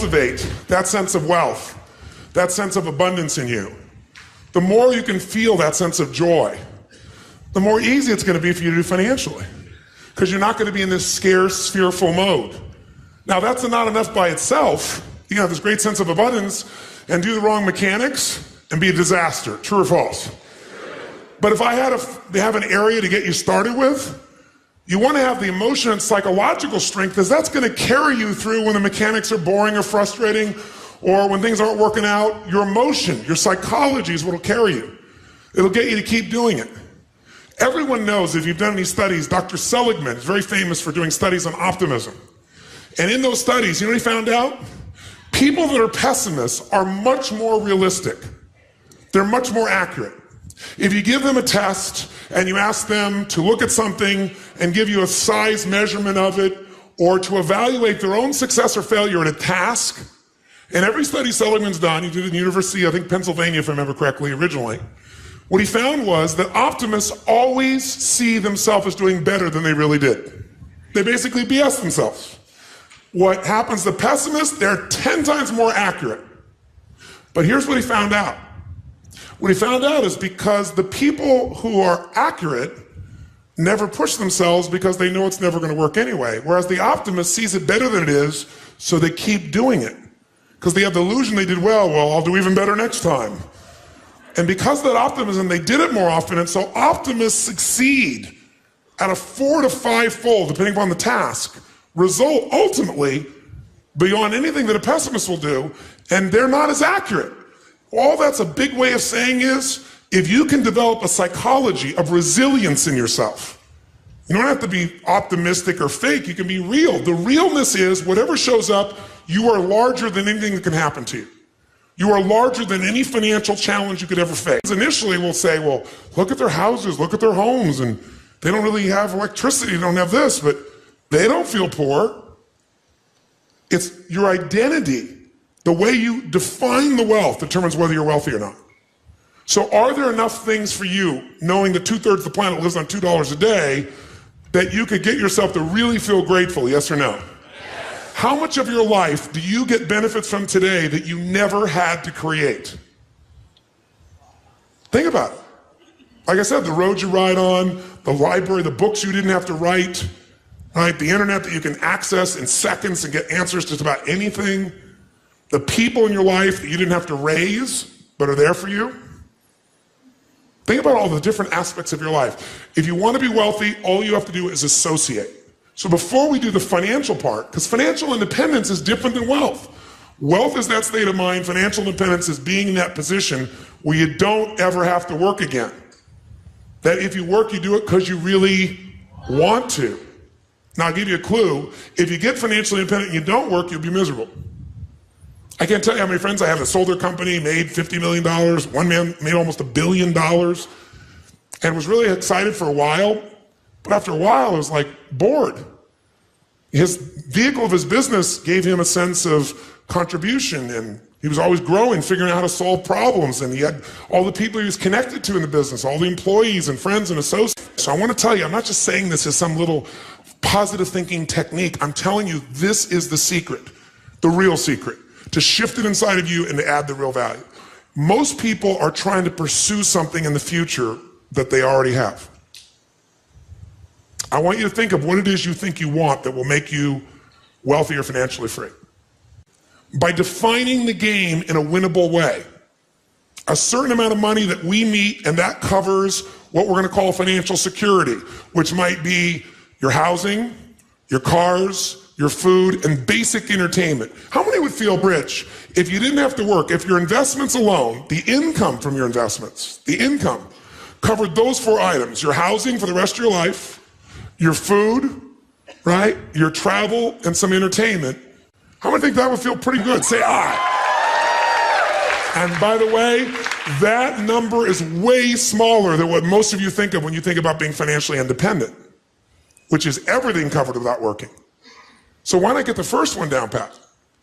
cultivate that sense of wealth, that sense of abundance in you, the more you can feel that sense of joy, the more easy it's going to be for you to do financially. Because you're not going to be in this scarce, fearful mode. Now, that's not enough by itself. You can have this great sense of abundance and do the wrong mechanics and be a disaster. True or false? But if I had have an area to get you started with, you want to have the emotion and psychological strength, because that's going to carry you through when the mechanics are boring or frustrating, or when things aren't working out. Your emotion, your psychology is what will carry you. It'll get you to keep doing it. Everyone knows, if you've done any studies, Dr. Seligman is very famous for doing studies on optimism. And in those studies, you know what he found out? People that are pessimists are much more realistic. They're much more accurate. If you give them a test and you ask them to look at something and give you a size measurement of it, or to evaluate their own success or failure at a task, and every study Seligman's done, he did it in the University, I think Pennsylvania if I remember correctly originally, what he found was that optimists always see themselves as doing better than they really did. They basically BS themselves. What happens to pessimists, they're 10 times more accurate. But here's what he found out. What he found out is because the people who are accurate never push themselves because they know it's never going to work anyway. Whereas the optimist sees it better than it is, so they keep doing it. Because they have the illusion they did well, I'll do even better next time. And because of that optimism, they did it more often, and so optimists succeed at a 4 to 5-fold, depending upon the task, result ultimately beyond anything that a pessimist will do, and they're not as accurate. All that's a big way of saying is, if you can develop a psychology of resilience in yourself, you don't have to be optimistic or fake, you can be real. The realness is, whatever shows up, you are larger than anything that can happen to you. You are larger than any financial challenge you could ever face. Initially, we'll say, well, look at their houses, look at their homes, and they don't really have electricity, they don't have this, but they don't feel poor. It's your identity. The way you define the wealth determines whether you're wealthy or not. So are there enough things for you, knowing that 2/3 of the planet lives on $2 a day, that you could get yourself to really feel grateful, yes or no? Yes. How much of your life do you get benefits from today that you never had to create? Think about it. Like I said, the roads you ride on, the library, the books you didn't have to write, right? The internet that you can access in seconds and get answers to just about anything. The people in your life that you didn't have to raise, but are there for you. Think about all the different aspects of your life. If you want to be wealthy, all you have to do is associate. So before we do the financial part, because financial independence is different than wealth. Wealth is that state of mind. Financial independence is being in that position where you don't ever have to work again. That if you work, you do it because you really want to. Now, I'll give you a clue. If you get financially independent and you don't work, you'll be miserable. I can't tell you how many friends I have that sold their company, made $50 million. One man made almost $1 billion and was really excited for a while. But after a while, I was like bored. His vehicle of his business gave him a sense of contribution, and he was always growing, figuring out how to solve problems. And he had all the people he was connected to in the business, all the employees and friends and associates. So I want to tell you, I'm not just saying this as some little positive thinking technique. I'm telling you, this is the secret, the real secret. To shift it inside of you and to add the real value. Most people are trying to pursue something in the future that they already have. I want you to think of what it is you think you want that will make you wealthy or financially free. By defining the game in a winnable way, a certain amount of money that we meet, and that covers what we're going to call financial security, which might be your housing, your cars, your food, and basic entertainment. How many would feel rich if you didn't have to work, if your investments alone, the income from your investments, the income, covered those 4 items, your housing for the rest of your life, your food, right, your travel, and some entertainment? How many think that would feel pretty good? Say aye. And by the way, that number is way smaller than what most of you think of when you think about being financially independent, which is everything covered without working. So why not get the first one down pat?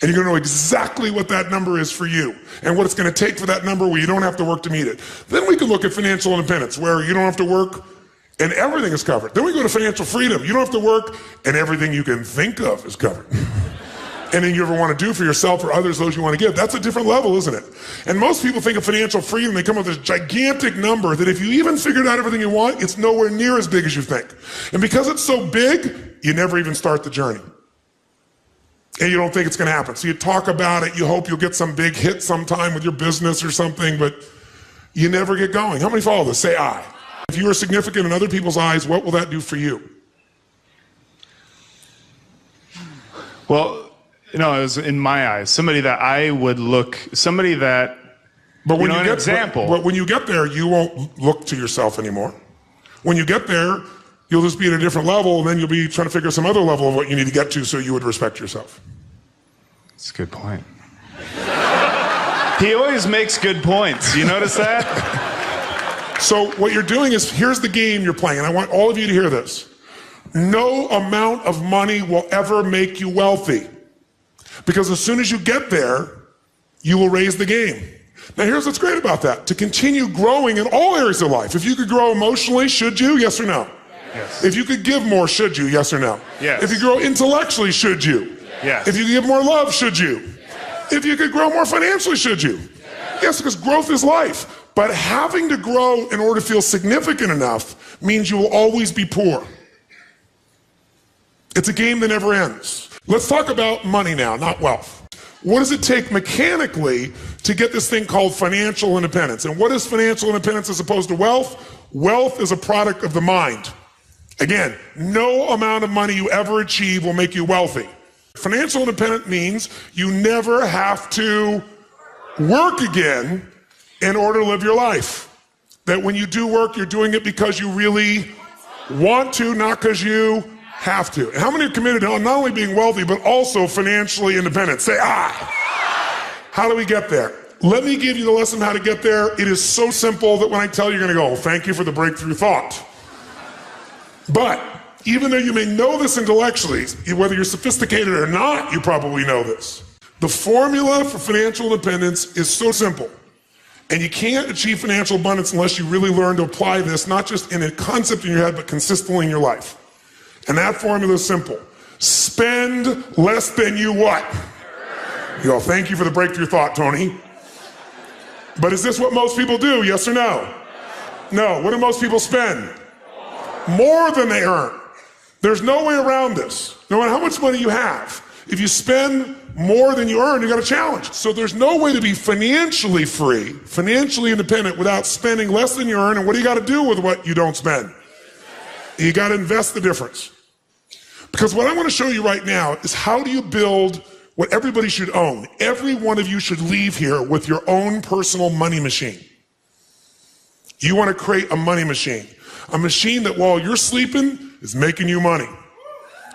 And you're going to know exactly what that number is for you and what it's going to take for that number where you don't have to work to meet it. Then we can look at financial independence, where you don't have to work and everything is covered. Then we go to financial freedom. You don't have to work and everything you can think of is covered. anything you ever want to do for yourself or others, those you want to give. That's a different level, isn't it? And most people think of financial freedom, they come up with this gigantic number that if you even figured out everything you want, it's nowhere near as big as you think. And because it's so big, you never even start the journey. And you don't think it's going to happen. So you talk about it, you hope you'll get some big hit sometime with your business or something, but you never get going. How many follow this? Say I. If you are significant in other people's eyes, what will that do for you? Well, it was in my eyes, somebody that I would look, somebody that, but when an example. But when you get there, you won't look to yourself anymore. When you get there, you'll just be at a different level, and then you'll be trying to figure some other level of what you need to get to so you would respect yourself. That's a good point. He always makes good points. You notice that? So what you're doing is, here's the game you're playing, and I want all of you to hear this. No amount of money will ever make you wealthy. Because as soon as you get there, you will raise the game. Now here's what's great about that. To continue growing in all areas of life. If you could grow emotionally, should you? Yes or no? Yes. If you could give more, should you? Yes or no? Yes. If you grow intellectually, should you? Yes. If you give more love, should you? Yes. If you could grow more financially, should you? Yes, because growth is life. But having to grow in order to feel significant enough means you will always be poor. It's a game that never ends. Let's talk about money now, not wealth. What does it take mechanically to get this thing called financial independence? And what is financial independence as opposed to wealth? Wealth is a product of the mind. Again, no amount of money you ever achieve will make you wealthy. Financial independence means you never have to work again in order to live your life. That when you do work, you're doing it because you really want to, not because you have to. And how many are committed to not only being wealthy, but also financially independent? Say, I. How do we get there? Let me give you the lesson how to get there. It is so simple that when I tell you, you're going to go, thank you for the breakthrough thought. But even though you may know this intellectually, whether you're sophisticated or not, you probably know this. The formula for financial independence is so simple. And you can't achieve financial abundance unless you really learn to apply this, not just in a concept in your head, but consistently in your life. And that formula is simple. Spend less than you what? You go, thank you for the breakthrough thought, Tony. But is this what most people do? Yes or no? No. What do most people spend? More than they earn. There's no way around this. No matter how much money you have, if you spend more than you earn, you got a challenge. So there's no way to be financially free, financially independent without spending less than you earn. And what do you got to do with what you don't spend? You got to invest the difference. Because what I want to show you right now is how do you build what everybody should own. Every one of you should leave here with your own personal money machine. You want to create a money machine. A machine that while you're sleeping is making you money,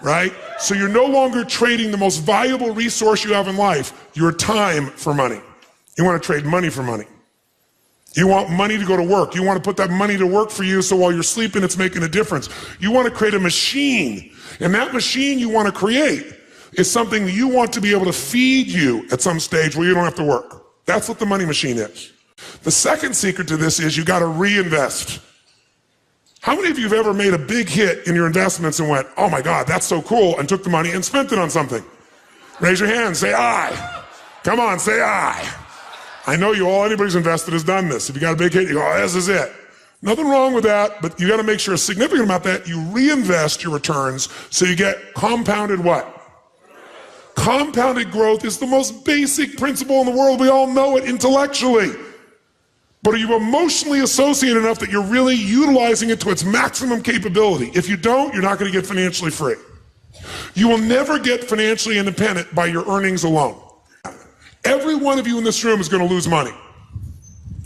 right? So you're no longer trading the most valuable resource you have in life, your time, for money. You want to trade money for money. You want money to go to work. You want to put that money to work for you so while you're sleeping it's making a difference. You want to create a machine, and that machine you want to create is something that you want to be able to feed you at some stage where you don't have to work. That's what the money machine is. The second secret to this is you got to reinvest. How many of you have ever made a big hit in your investments and went, oh my God, that's so cool, and took the money and spent it on something? Raise your hand, say I. Come on, say I. I know you all, anybody who's invested has done this. If you got a big hit, you go, oh, this is it. Nothing wrong with that, but you got to make sure a significant amount of that you reinvest your returns so you get compounded what? Compounded growth is the most basic principle in the world. We all know it intellectually. But are you emotionally associated enough that you're really utilizing it to its maximum capability? If you don't, you're not going to get financially free. You will never get financially independent by your earnings alone. Every one of you in this room is going to lose money.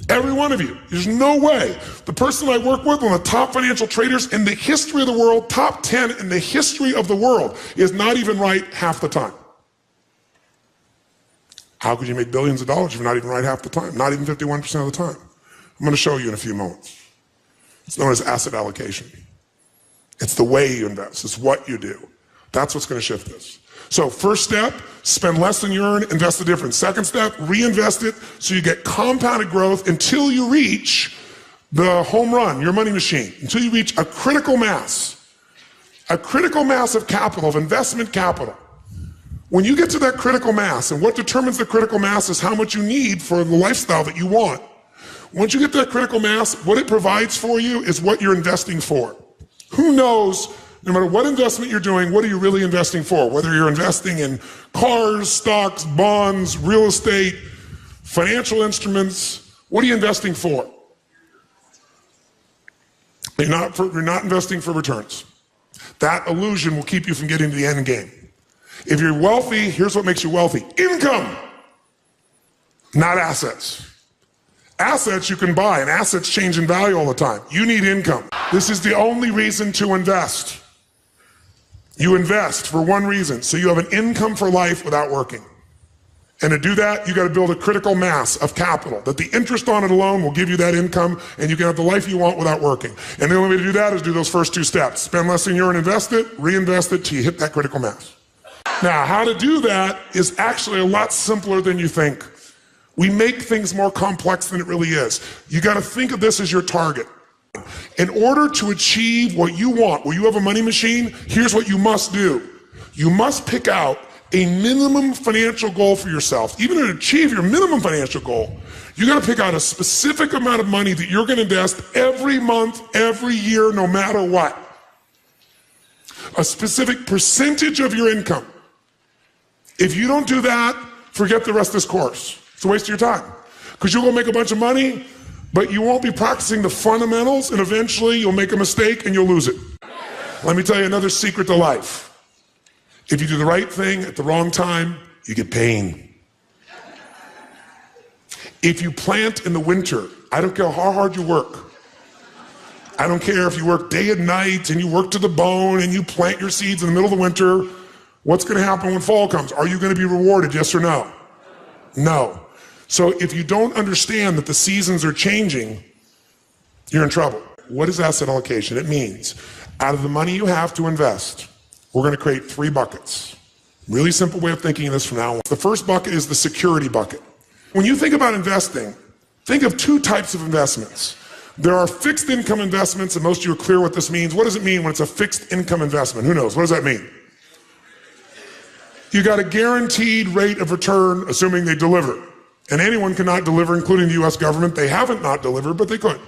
Every one of you. There's no way. The person I work with, one of the top financial traders in the history of the world, top 10 in the history of the world, is not even right half the time. How could you make billions of dollars if you're not even right half the time? Not even 51% of the time. I'm going to show you in a few moments. It's known as asset allocation. It's the way you invest. It's what you do. That's what's going to shift this. So first step, spend less than you earn, invest the difference. Second step, reinvest it so you get compounded growth until you reach the home run, your money machine, until you reach a critical mass of capital, of investment capital, When you get to that critical mass, and what determines the critical mass is how much you need for the lifestyle that you want. Once you get to that critical mass, what it provides for you is what you're investing for. Who knows, no matter what investment you're doing, what are you really investing for? Whether you're investing in cars, stocks, bonds, real estate, financial instruments, what are you investing for? You're not investing for returns. That illusion will keep you from getting to the end game. If you're wealthy, here's what makes you wealthy. Income, not assets. Assets you can buy, and assets change in value all the time. You need income. This is the only reason to invest. You invest for one reason, so you have an income for life without working. And to do that, you got to build a critical mass of capital, that the interest on it alone will give you that income, and you can have the life you want without working. And the only way to do that is do those first two steps. Spend less than you earn, invest it, reinvest it till you hit that critical mass. Now, how to do that is actually a lot simpler than you think. We make things more complex than it really is. You got to think of this as your target. In order to achieve what you want, where you have a money machine, here's what you must do. You must pick out a minimum financial goal for yourself. Even to achieve your minimum financial goal, you got to pick out a specific amount of money that you're going to invest every month, every year, no matter what. A specific percentage of your income. If you don't do that, forget the rest of this course. It's a waste of your time. Because you'll go make a bunch of money, but you won't be practicing the fundamentals, and eventually you'll make a mistake and you'll lose it. Let me tell you another secret to life. If you do the right thing at the wrong time, you get pain. If you plant in the winter, I don't care how hard you work. I don't care if you work day and night and you work to the bone and you plant your seeds in the middle of the winter. What's going to happen when fall comes? Are you going to be rewarded, yes or no? No. So if you don't understand that the seasons are changing, you're in trouble. What is asset allocation? It means out of the money you have to invest, we're going to create 3 buckets. Really simple way of thinking of this from now on. The first bucket is the security bucket. When you think about investing, think of 2 types of investments. There are fixed income investments, and most of you are clear what this means. What does it mean when it's a fixed income investment? Who knows? What does that mean? You got a guaranteed rate of return, assuming they deliver. And anyone cannot deliver, including the US government. They haven't not delivered, but they could.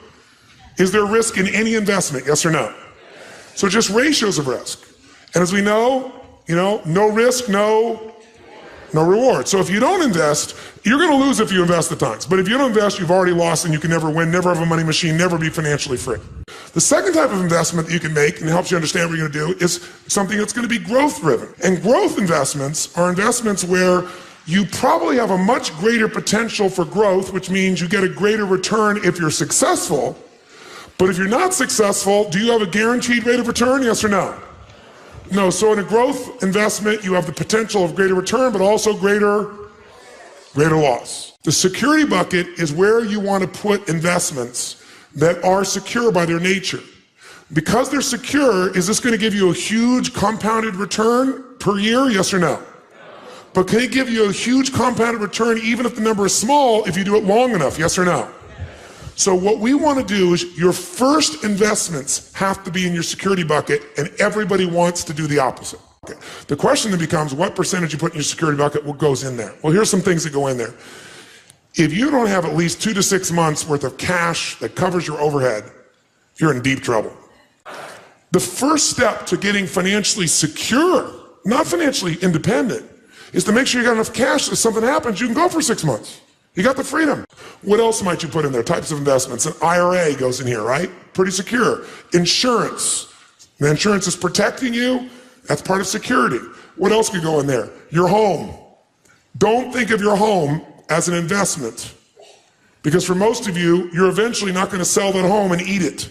Is there risk in any investment, yes or no? So just ratios of risk. And as we know, no risk, no reward. So if you don't invest, you're going to lose if you invest at times. But if you don't invest, you've already lost and you can never win, never have a money machine, never be financially free. The second type of investment that you can make, and it helps you understand what you're going to do, is something that's going to be growth driven. And growth investments are investments where you probably have a much greater potential for growth, which means you get a greater return if you're successful. But if you're not successful, do you have a guaranteed rate of return, yes or no? No, so in a growth investment, you have the potential of greater return, but also greater loss. The security bucket is where you want to put investments that are secure by their nature. Because they're secure, is this going to give you a huge compounded return per year, yes or no? But can it give you a huge compounded return even if the number is small if you do it long enough, yes or no? So what we want to do is your first investments have to be in your security bucket, and everybody wants to do the opposite. Okay. The question then becomes, what percentage you put in your security bucket, what goes in there? Well, here's some things that go in there. If you don't have at least 2 to 6 months worth of cash that covers your overhead, you're in deep trouble. The first step to getting financially secure, not financially independent, is to make sure you got enough cash that if something happens, you can go for 6 months. You got the freedom. What else might you put in there? Types of investments. An IRA goes in here, right? Pretty secure. Insurance. The insurance is protecting you. That's part of security. What else could go in there? Your home. Don't think of your home as an investment. Because for most of you, you're eventually not going to sell that home and eat it.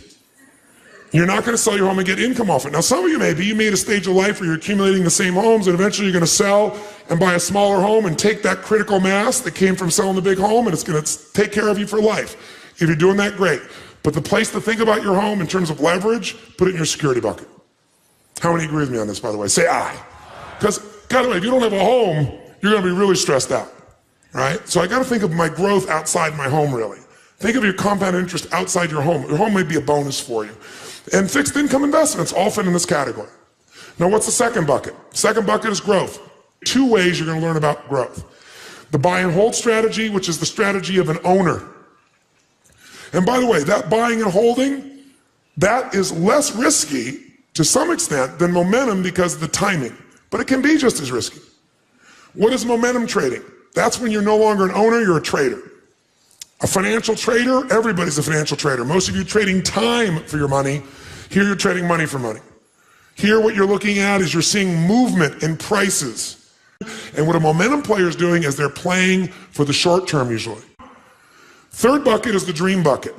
You're not going to sell your home and get income off it. Now, some of you maybe, you made a stage of life where you're accumulating the same homes, and eventually you're going to sell and buy a smaller home and take that critical mass that came from selling the big home, and it's going to take care of you for life. If you're doing that, great. But the place to think about your home in terms of leverage, put it in your security bucket. How many agree with me on this, by the way? Say aye. Because, by the way, if you don't have a home, you're going to be really stressed out, right? So I got to think of my growth outside my home, really. Think of your compound interest outside your home. Your home may be a bonus for you. And fixed income investments all fit in this category. Now, what's the second bucket? Second bucket is growth. Two ways you're going to learn about growth. The buy and hold strategy, which is the strategy of an owner. And by the way, that buying and holding, that is less risky to some extent than momentum because of the timing, but it can be just as risky. What is momentum trading? That's when you're no longer an owner, you're a trader. A financial trader, everybody's a financial trader. Most of you trading time for your money. Here you're trading money for money. Here what you're looking at is you're seeing movement in prices. And what a momentum player is doing is they're playing for the short term usually. Third bucket is the dream bucket.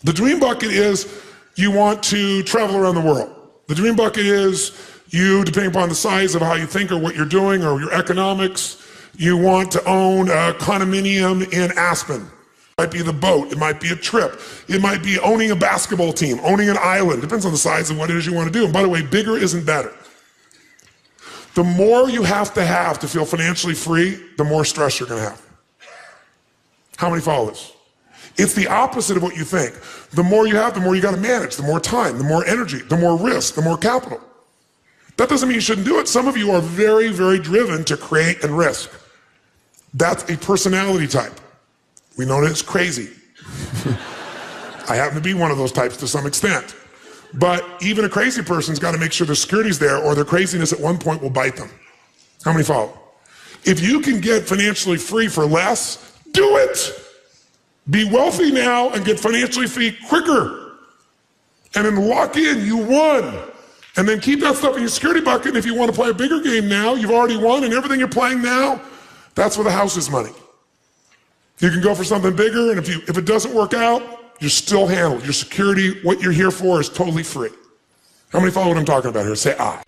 The dream bucket is you want to travel around the world. The dream bucket is you, depending upon the size of how you think or what you're doing or your economics, you want to own a condominium in Aspen. It might be the boat, it might be a trip, it might be owning a basketball team, owning an island, depends on the size of what it is you want to do. And by the way, bigger isn't better. The more you have to feel financially free, the more stress you're going to have. How many follow this? It's the opposite of what you think. The more you have, the more you got to manage, the more time, the more energy, the more risk, the more capital. That doesn't mean you shouldn't do it. Some of you are very, very driven to create and risk. That's a personality type. We know that it's crazy. I happen to be one of those types to some extent. But even a crazy person's got to make sure their security's there or their craziness at one point will bite them. How many follow? If you can get financially free for less, do it. Be wealthy now and get financially free quicker. And then lock in, you won. And then keep that stuff in your security bucket. And if you want to play a bigger game now, you've already won, and everything you're playing now, that's where the house is money. You can go for something bigger, and if it doesn't work out, you're still handled. Your security, what you're here for, is totally free. How many follow what I'm talking about here? Say I.